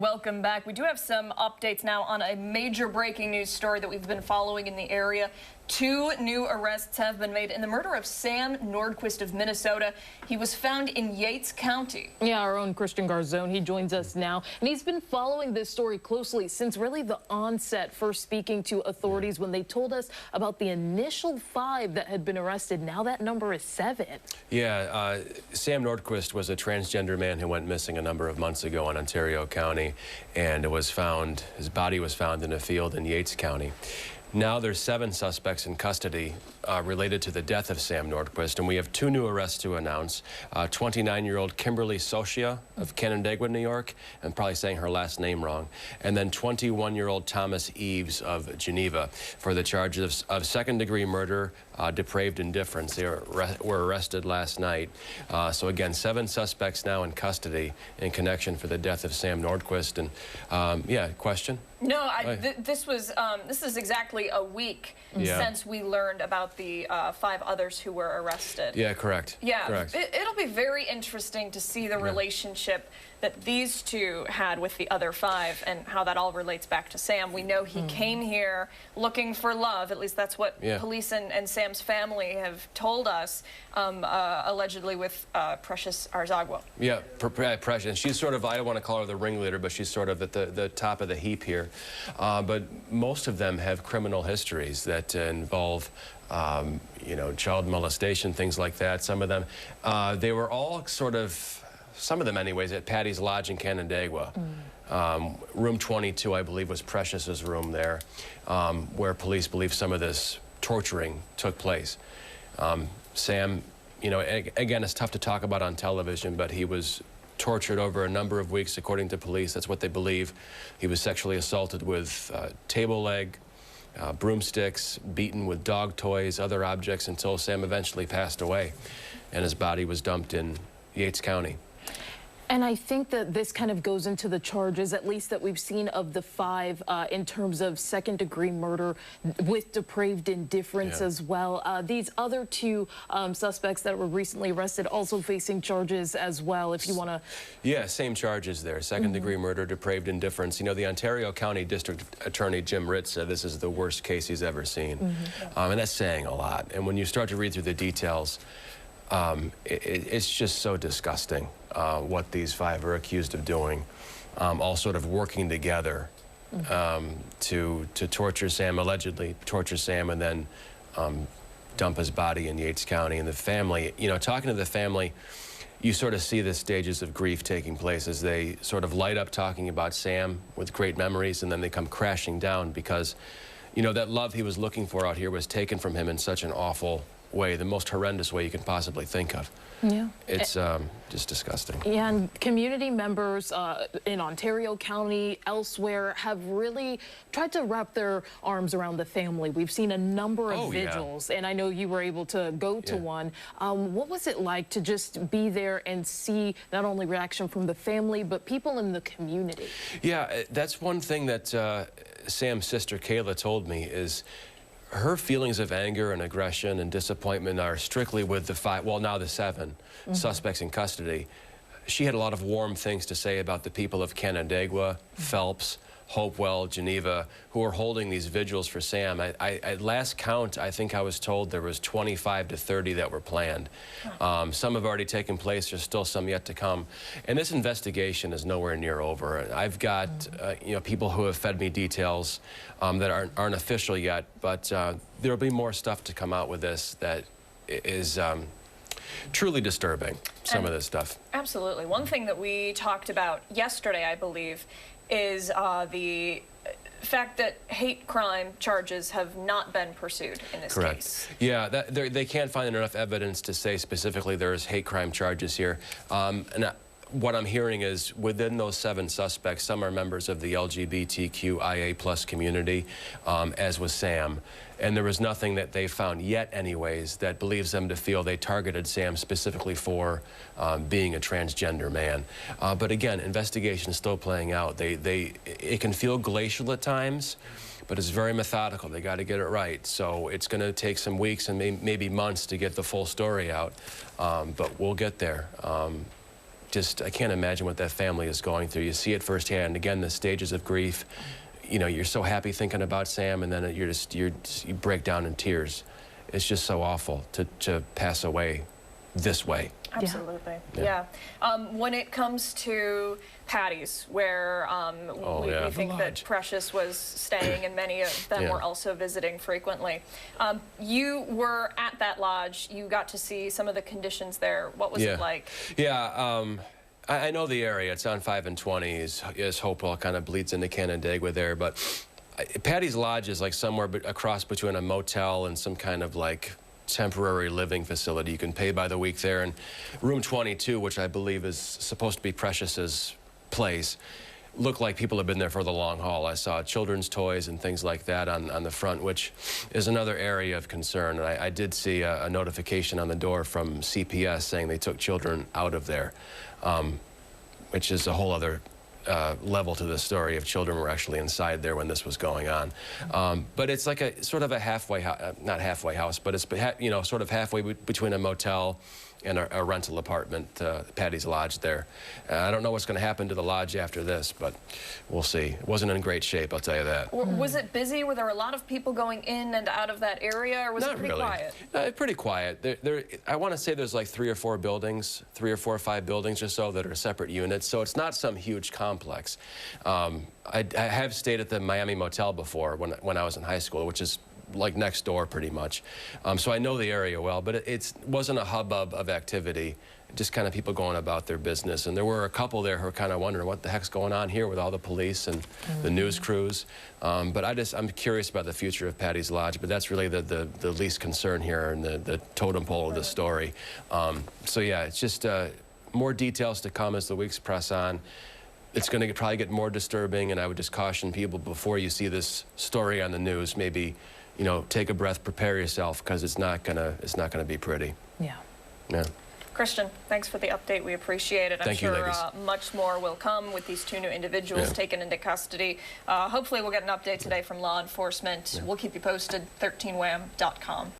Welcome back. We do have some updates now on a major breaking news story that we've been following in the area. 2 new arrests have been made in the murder of Sam Nordquist of Minnesota. He was found in Yates County. Yeah, our own Christian Garzone, he joins us now. And he's been following this story closely since really the onset, first speaking to authorities when they told us about the initial 5 that had been arrested. Now that number is 7. Yeah, Sam Nordquist was a transgender man who went missing a number of months ago in Ontario County, and his body was found in a field in Yates County. Now there's 7 suspects in custody related to the death of Sam Nordquist, and we have 2 new arrests to announce. 29-year-old Kimberly Sochia of Canandaigua, New York, I'm probably saying her last name wrong, and then 21-year-old Thomas Eaves of Geneva for the charges of second-degree murder, depraved indifference. They were arrested last night. So again, 7 suspects now in custody in connection for the death of Sam Nordquist. And yeah, question? No, this is exactly a week since we learned about the 5 others who were arrested. Yeah, correct. Yeah, correct. It'll be very interesting to see the relationship that these 2 had with the other 5 and how that all relates back to Sam. We know he came here looking for love. At least that's what police and Sam's family have told us, allegedly with Precious Arzagua. Yeah, Precious. She's sort of, I don't want to call her the ringleader, but she's sort of at the top of the heap here. But most of them have criminal histories that involve you know, child molestation, things like that. Some of them, they were all sort of, some of them anyways, at Patty's Lodge in Canandaigua. Room 22, I believe, was Precious's room there, where police believe some of this torturing took place. Sam, you know, again, it's tough to talk about on television, but he was tortured over a number of weeks, according to police. That's what they believe. He was sexually assaulted with table leg, broomsticks, beaten with dog toys, other objects, until Sam eventually passed away, and his body was dumped in Yates County. And I think that this kind of goes into the charges, at least that we've seen of the 5, in terms of second-degree murder with depraved indifference as well. These other 2 suspects that were recently arrested also facing charges as well, if you want to... Yeah, same charges there. Second-degree murder, depraved indifference. You know, the Ontario County District Attorney Jim Ritz said this is the worst case he's ever seen. And that's saying a lot. And when you start to read through the details, it's just so disgusting what these 5 are accused of doing, all sort of working together to torture Sam, allegedly torture Sam, and then dump his body in Yates County. And the family, you know, talking to the family, you sort of see the stages of grief taking place as they sort of light up talking about Sam with great memories, and then they come crashing down because, you know, that love he was looking for out here was taken from him in such an awful way, the most horrendous way you can possibly think of. Yeah. It's just disgusting. Yeah, and community members in Ontario County, elsewhere, have really tried to wrap their arms around the family. We've seen a number of vigils, and I know you were able to go to one. What was it like to just be there and see not only reaction from the family, but people in the community? Yeah, that's one thing that Sam's sister Kayla told me is her feelings of anger and aggression and disappointment are strictly with the 5, well, now the 7 suspects in custody. She had a lot of warm things to say about the people of Canandaigua, Phelps, Hopewell, Geneva, who are holding these vigils for Sam. At last count, I think I was told there was 25 to 30 that were planned. Some have already taken place. There's still some yet to come. And this investigation is nowhere near over. I've got you know, people who have fed me details that aren't official yet, but there'll be more stuff to come out with this that is truly disturbing, some of this stuff. Absolutely. One thing that we talked about yesterday, I believe, is the fact that hate crime charges have not been pursued in this case. Yeah, they can't find enough evidence to say specifically there's hate crime charges here. What I'm hearing is within those 7 suspects, some are members of the LGBTQIA+ community, as was Sam. And there was nothing that they found yet anyways that believes them to feel they targeted Sam specifically for being a transgender man. But again, investigation is still playing out. It can feel glacial at times, but it's very methodical. They got to get it right. So it's going to take some weeks and maybe months to get the full story out, but we'll get there. I can't imagine what that family is going through. You see it firsthand. Again, the stages of grief. You know, you're so happy thinking about Sam, and then you break down in tears. It's just so awful to pass away this way. Absolutely. Yeah. When it comes to Patty's, where we think that Precious was staying and many of them were also visiting frequently, you were at that lodge. You got to see some of the conditions there. What was it like? Yeah. I know the area. It's on 5 and 20. Is Hopewell, kind of bleeds into Canandaigua there, but Patty's Lodge is like somewhere a cross between a motel and some kind of like temporary living facility. You can pay by the week there. And room 22, which I believe is supposed to be Precious's place, looked like people have been there for the long haul. I saw children's toys and things like that on the front, which is another area of concern. And I did see a notification on the door from CPS saying they took children out of there, which is a whole other level to the story if children were actually inside there when this was going on. But it's like a sort of a halfway, not halfway house, but it's, you know, sort of halfway between a motel and a rental apartment, Patty's Lodge there. I don't know what's going to happen to the lodge after this, but we'll see. It wasn't in great shape, I'll tell you that. Was it busy? Were there a lot of people going in and out of that area, or was it pretty quiet? No, pretty quiet. I want to say there's like 3 or 4 buildings, 3 or 4 or 5 buildings or so that are separate units, so it's not some huge complex. I have stayed at the Miami Motel before when I was in high school, which is like next door pretty much. So I know the area well, but it wasn't a hubbub of activity, just kind of people going about their business. And there were a couple there who were kind of wondering what the heck's going on here with all the police and the news crews. But I'm curious about the future of Patty's Lodge, but that's really the least concern here and the totem pole of the story. So yeah, it's just more details to come as the weeks press on. It's going to probably get more disturbing, and I would just caution people before you see this story on the news, maybe, you know, take a breath, prepare yourself, because it's not gonna be pretty. Yeah. Yeah. Christian, thanks for the update. We appreciate it. I'm sure much more will come with these 2 new individuals taken into custody. Hopefully we'll get an update today from law enforcement. We'll keep you posted. 13wham.com.